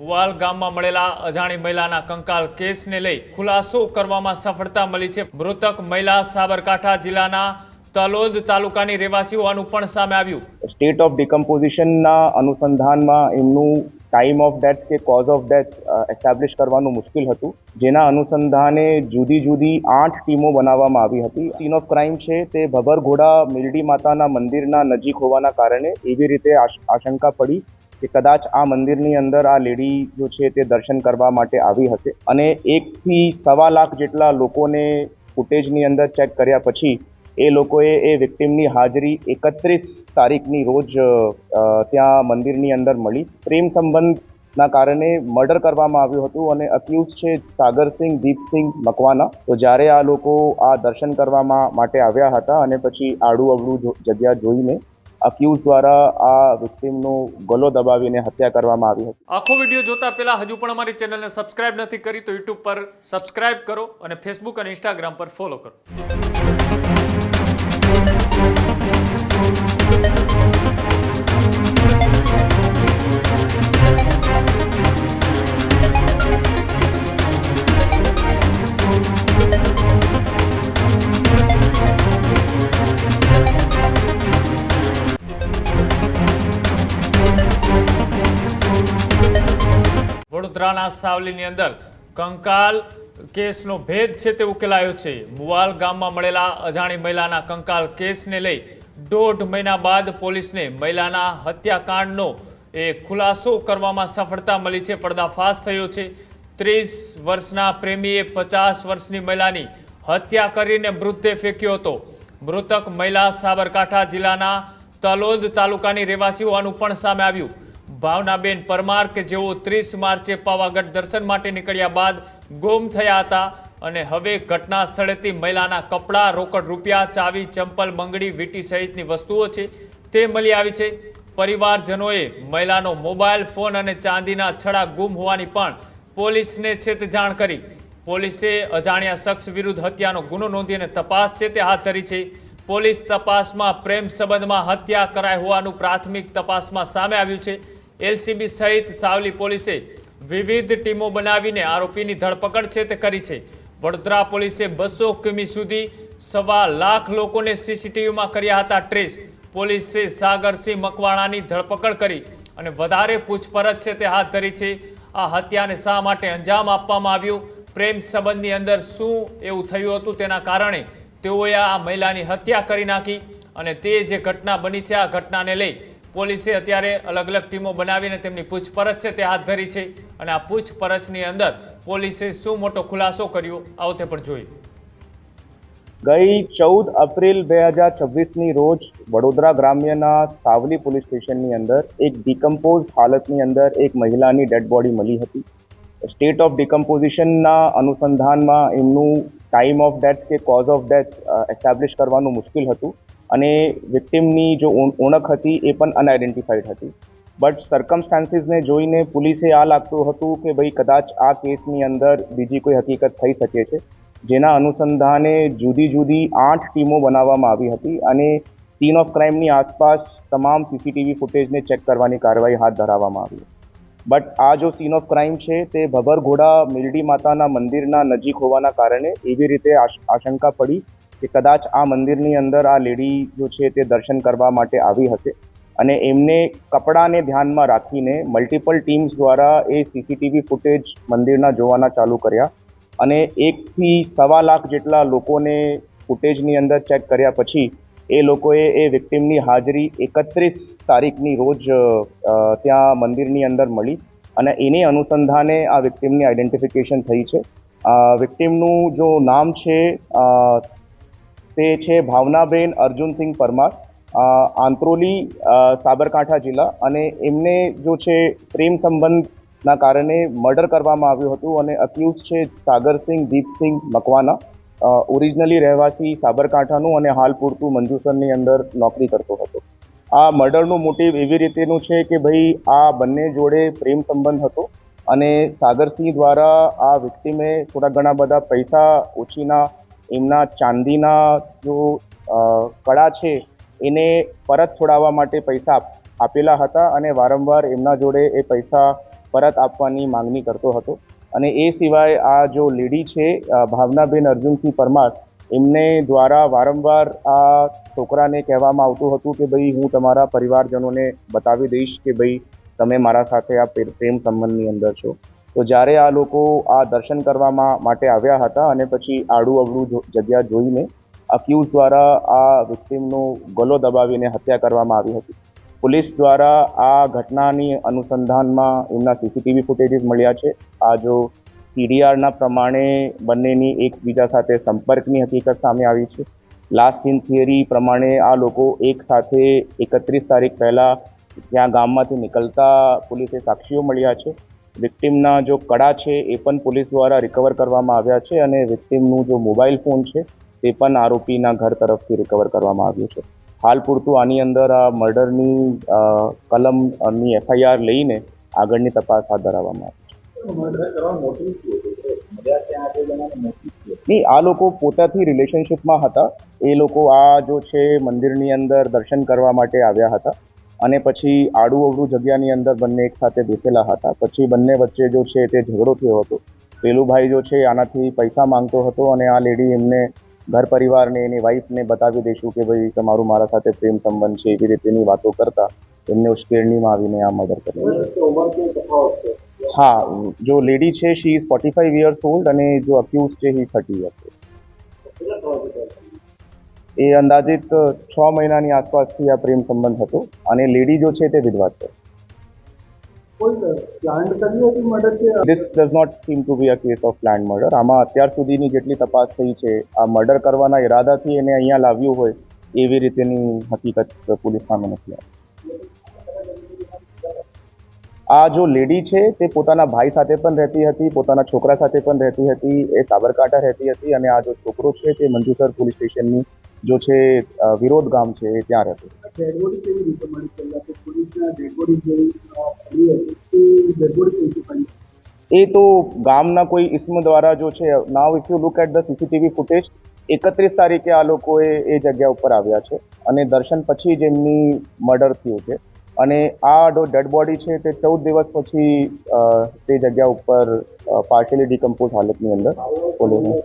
મુવાલ ગામમાં મળેલા અજાણી મહિલાના કંકાલ કેસને લઈ ખુલાસો કરવામાં સફળતા મળી છે। મૃતક મહિલા સાબરકાંઠા જિલ્લાના તલોદ તાલુકાની રહેવાસી હોવાનું પણ સામે આવ્યું। સ્ટેટ ઓફ ડિકમ્પોઝિશનના અનુસંધાનમાં એમનું ટાઈમ ઓફ ડેથ કે કોઝ ઓફ ડેથ એસ્ટાબ્લિશ કરવાનું મુશ્કેલ હતું, જેના અનુસંધાને જુદી જુદી 8 ટીમો બનાવવામાં આવી હતી। સીન ઓફ ક્રાઇમ છે તે ભભરઘોડા મિરડી માતાના મંદિરના નજીક હોવાના કારણે એવી રીતે આશંકા પડી કે કદાચ આ મંદિરની અંદર આ લેડી જો છે તે દર્શન કરવા માટે આવી હશે અને 1 થી 1.25 લાખ જેટલા લોકોને ફૂટેજની અંદર ચેક કર્યા પછી એ લોકોએ એ વિક્ટિમની હાજરી 31 તારીખની રોજ ત્યાં મંદિરની અંદર મળી। પ્રેમ સંબંધના કારણે મર્ડર કરવામાં આવ્યું હતું અને અક્યુઝ છે સાગરસિંહ દીપસિંહ મકવાના। તો જ્યારે આ લોકો આ દર્શન કરવા માટે આવ્યા હતા અને પછી આડું અવળું જગ્યા જોઈને અક્યુઝ દ્વારા આ વિક્ટિમનો ગળો દબાવીને હત્યા કરવામાં આવી હતી। આખો વિડીયો જોતા પહેલા હજુ પણ અમારી ચેનલને સબસ્ક્રાઇબ નથી કરી તો યુટ્યુબ પર સબસ્ક્રાઇબ કરો અને ફેસબુક અને ઇન્સ્ટાગ્રામ પર ફોલો કરો। વડોદરાના સાવલીની અંદર કંકાલ કેસનો ભેદ છે તે ઉકેલાયો છે। મુવાલ ગામમાં મળેલા અજાણી મહિલાના કંકાલ કેસને લઈ 1.5 મહિના બાદ પોલીસને મહિલાના હત્યાકાંડનો ખુલાસો કરવામાં સફળતા મળી છે। પર્દાફાશ થયો છે। 30 વર્ષના પ્રેમીએ 50 વર્ષની મહિલાની હત્યા કરીને મૃતદેહ ફેંક્યો હતો। મૃતક મહિલા સાબરકાંઠા જિલ્લાના તલોદ તાલુકાની રહેવાસી હોવાનું પણ સામે આવ્યું। ભાવનાબેન પરમાર કે જેઓ 30 માર્ચે પાવાગઢ દર્શન માટે નીકળ્યા બાદ ગુમ થયા હતા અને હવે ઘટના સ્થળેથી મહિલાના કપડાં, રોકડ રૂપિયા, ચાવી, ચંપલ, બંગડી, વીંટી સહિતની વસ્તુઓ છે તે મળી આવી છે। પરિવારજનોએ મહિલાનો મોબાઈલ ફોન અને ચાંદીના છડા ગુમ હોવાની પણ પોલીસને છે તે જાણ કરી। પોલીસે અજાણ્યા શખ્સ વિરુદ્ધ હત્યાનો ગુનો નોંધી અને તપાસ છે તે હાથ ધરી છે। પોલીસ તપાસમાં પ્રેમ સંબંધમાં હત્યા કરાઈ હોવાનું પ્રાથમિક તપાસમાં સામે આવ્યું છે। એલસીબી સહિત સાવલી પોલીસે વિવિધ ટીમો બનાવીને આરોપીની ધરપકડ છે તે કરી છે। વડોદરા પોલીસે 200 કિમી સુધી 1.25 લાખ લોકોને સીસીટીવીમાં કર્યા હતા ટ્રેસ। પોલીસે સાગરસિંહ મકવાણાની ધરપકડ કરી અને વધારે પૂછપરછ છે તે હાથ ધરી છે। આ હત્યાને શા માટે અંજામ આપવામાં આવ્યું, પ્રેમ સંબંધની અંદર શું એવું થયું હતું તેના કારણે તેઓએ આ મહિલાની હત્યા કરી નાખી અને તે જે ઘટના બની છે આ ઘટનાને લઈ પોલીસે અત્યારે અલગ અલગ ટીમો બનાવીને તેમની પૂછપરછ છે તે હાથ ધરી છે અને આ પૂછપરછની અંદર પોલીસે શું મોટો ખુલાસો કર્યો આવો તે પણ જોઈએ। ગઈ 14 એપ્રિલ 2026ની રોજ વડોદરા ગ્રામ્યના સાવલી પોલીસ સ્ટેશનની અંદર એક ડિકમ્પોઝ હાલતની અંદર એક મહિલાની ડેડ બોડી મળી હતી। સ્ટેટ ઓફ ડિકમ્પોઝિશનના અનુસંધાનમાં એમનું ટાઈમ ઓફ ડેથ કે કોઝ ઓફ ડેથ એસ્ટાબ્લિશ કરવાનું મુશ્કેલ હતું અને વિક્ટિમની જો ઓળખ હતી એ પણ અનઆઇડેન્ટિફાઈડ હતી। બટ સર્કમસ્ટાન્સીસને જોઈને પોલીસે આ લાગતું હતું કે ભાઈ કદાચ આ કેસની અંદર બીજી કોઈ હકીકત થઈ શકે છે, જેના અનુસંધાને જુદી જુદી 8 ટીમો બનાવવામાં આવી હતી અને સીન ઓફ ક્રાઇમની આસપાસ તમામ સીસીટીવી ફૂટેજને ચેક કરવાની કાર્યવાહી હાથ ધરવામાં આવી। બટ આ જો સીન ઓફ ક્રાઇમ છે તે ભભરઘોડા મિરડી માતાના મંદિરના નજીક હોવાના કારણે એવી રીતે આશંકા પડી કે કદાચ આ મંદિરની અંદર આ લેડી જો છે તે દર્શન કરવા માટે આવી હશે અને એમને કપડાને ધ્યાનમાં રાખીને મલ્ટિપલ ટીમ્સ દ્વારા એ સીસીટીવી ફૂટેજ મંદિરના જોવાના ચાલુ કર્યા અને 1 થી 1.25 લાખ જેટલા લોકોને ફૂટેજની અંદર ચેક કર્યા પછી એ લોકોએ એ વિક્ટિમની હાજરી 31 તારીખની રોજ ત્યાં મંદિરની અંદર મળી અને એની અનુસંધાને આ વિક્ટિમની આઈડેન્ટિફિકેશન થઈ છે। વિક્ટિમનું જો નામ છે તે છે ભાવનાબેન અર્જુનસિંહ પરમાર, આંત્રોલી સાબરકાંઠા જિલ્લા અને એમને જો છે પ્રેમ સંબંધના કારણે મર્ડર કરવામાં આવ્યું હતું અને અક્યુઝ છે સાગરસિંહ દીપસિંહ મકવાના। ઓરિજિનલી રહેવાસી સાબરકાંઠાનું અને હાલ પૂરતું મંજુસરની અંદર નોકરી કરતો હતો। આ મર્ડરનું મોટિવ એવી રીતેનું છે કે ભાઈ આ બંને જોડે પ્રેમ સંબંધ હતો અને સાગરસિંહ દ્વારા આ વિક્ટિમે થોડા ઘણા બધા પૈસા ઓછીના એમના ચાંદીના જો કડા છે એને પરત છોડાવવા માટે પૈસા આપેલા હતા અને વારંવાર એમના જોડે એ પૈસા પરત આપવાની માંગણી કરતો હતો. અને એ સિવાય આ જો લેડી છે ભાવનાબેન અર્જુનસિંહ પરમાર, એમને દ્વારા વારંવાર આ છોકરાને કહેવામાં આવતું હતું કે ભાઈ હું તમારા પરિવારજનોને બતાવી દઈશ કે ભાઈ તમે મારા સાથે આ પ્રેમ સંબંધની અંદર છો. તો જ્યારે આ લોકો આ દર્શન કરવામાં માટે આવ્યા હતા અને પછી આડું અવળું જગ્યા જોઈને અક્યુઝ દ્વારા આ વિક્ટિમનો ગળો દબાવીને હત્યા કરવામાં આવી હતી. પોલીસ દ્વારા આ ઘટનાની અનુસંધાનમાં એમના સીસીટીવી ફૂટેજીસ મળ્યા છે. આ જો પીડીઆરના પ્રમાણે બંનેની એકબીજા સાથે સંપર્કની હકીકત સામે આવી છે. લાસ્ટ સીન થિયરી પ્રમાણે આ લોકો એક સાથે 31 તારીખ પહેલાં ત્યાં ગામમાંથી નીકળતા પોલીસે સાક્ષીઓ મળ્યા છે. વિક્ટિમના જો કડા છે એ પણ પોલીસ દ્વારા રિકવર કરવામાં આવ્યા છે અને વિક્ટિમનું જો મોબાઈલ ફોન છે તે પણ આરોપીના ઘર તરફથી રિકવર કરવામાં આવ્યું છે. હાલ પૂરતું આની અંદર આ મર્ડરની કલમની એફઆઈઆર લઈને આગળની તપાસ હાથ ધરવામાં આવી છે. નહીં, આ લોકો પોતાથી રિલેશનશિપમાં હતા. એ લોકો આ જો છે મંદિરની અંદર દર્શન કરવા માટે આવ્યા હતા અને પછી આડું અવળું જગ્યાની અંદર બંને એક સાથે બેસેલા હતા. પછી બંને વચ્ચે જો છે તે ઝઘડો થયો હતો. પેલું ભાઈ જો છે આનાથી પૈસા માંગતો હતો અને આ લેડી એમને ઘર પરિવારને એની વાઈફને બતાવી દઈશું કે ભાઈ તમારું મારા સાથે પ્રેમ સંબંધ છે એવી રીતેની વાતો કરતા એમને ઉશ્કેરણીમાં આવીને આ મર્ડર કર્યું. હા, જો લેડી છે શી ઇઝ 45 years old અને જો અક્યુઝ છે હી 30 years old. એ અંદાજિત 6 મહિનાની આસપાસથી આ પ્રેમ સંબંધ હતો અને લેડી જો છે તે વિધવા છે. This does not seem to be a case of planned murder. આમાં અત્યાર સુધીની જેટલી તપાસ થઈ છે આ મર્ડર કરવાના ઈરાદાથી એને અહીંયા લાવ્યું હોય એવી રીતેની હકીકત પોલીસ સામે નથી આવી. આ જો લેડી છે તે પોતાના ભાઈ સાથે પણ રહેતી હતી, પોતાના છોકરા સાથે પણ રહેતી હતી. એ સાબરકાંઠા રહેતી હતી અને આ જો છોકરો છે તે મંજુસર પોલીસ સ્ટેશનની જો છે વિરોધ ગામ છે એ ત્યાં રહેતો. એ તો ગામના કોઈ ઇસ્મ દ્વારા જો છે now if you look at the CCTV footage 31 તારીખે આ લોકોએ એ જગ્યા ઉપર આવ્યા છે અને દર્શન પછી જ એમની મર્ડર થયું છે અને આ ડેડ બોડી છે તે 14 દિવસ પછી તે જગ્યા ઉપર પાર્શિયલી ડિકમ્પોઝ હાલતની અંદર પોલીસને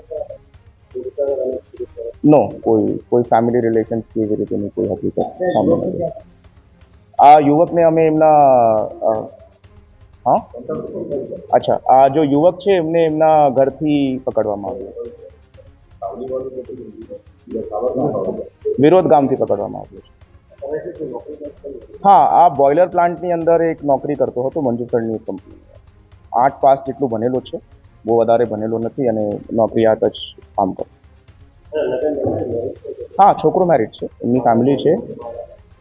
નો કોઈ ફેમિલી રિલેશન્સ કે એવી રીતેની કોઈ હકીકત સામે નથી. આ યુવકને અમે એમના અચ્છા, આ જો યુવક છે એમને એમના ઘરથી પકડવામાં આવ્યો, વિરોધ ગામથી પકડવામાં આવ્યો છે. હા, આ બોઇલર પ્લાન્ટની અંદર એક નોકરી કરતો હતો મંજુસરની કંપની. 8 પાસ જેટલું ભણેલો છે, બહુ વધારે ભણેલો નથી અને નોકરીયાત જ કામ કરતો. હા, છોકરો મેરિડ છે, એમની ફેમિલી છે.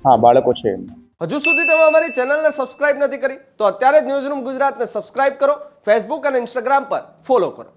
હા, બાળકો છે એમના. હજુ સુધી તમે અમારી ચેનલને સબસ્ક્રાઇબ નથી કરી તો અત્યારે જ ન્યૂઝરૂમ ગુજરાતને સબસ્ક્રાઇબ કરો, ફેસબુક અને ઇન્સ્ટાગ્રામ પર ફોલો કરો.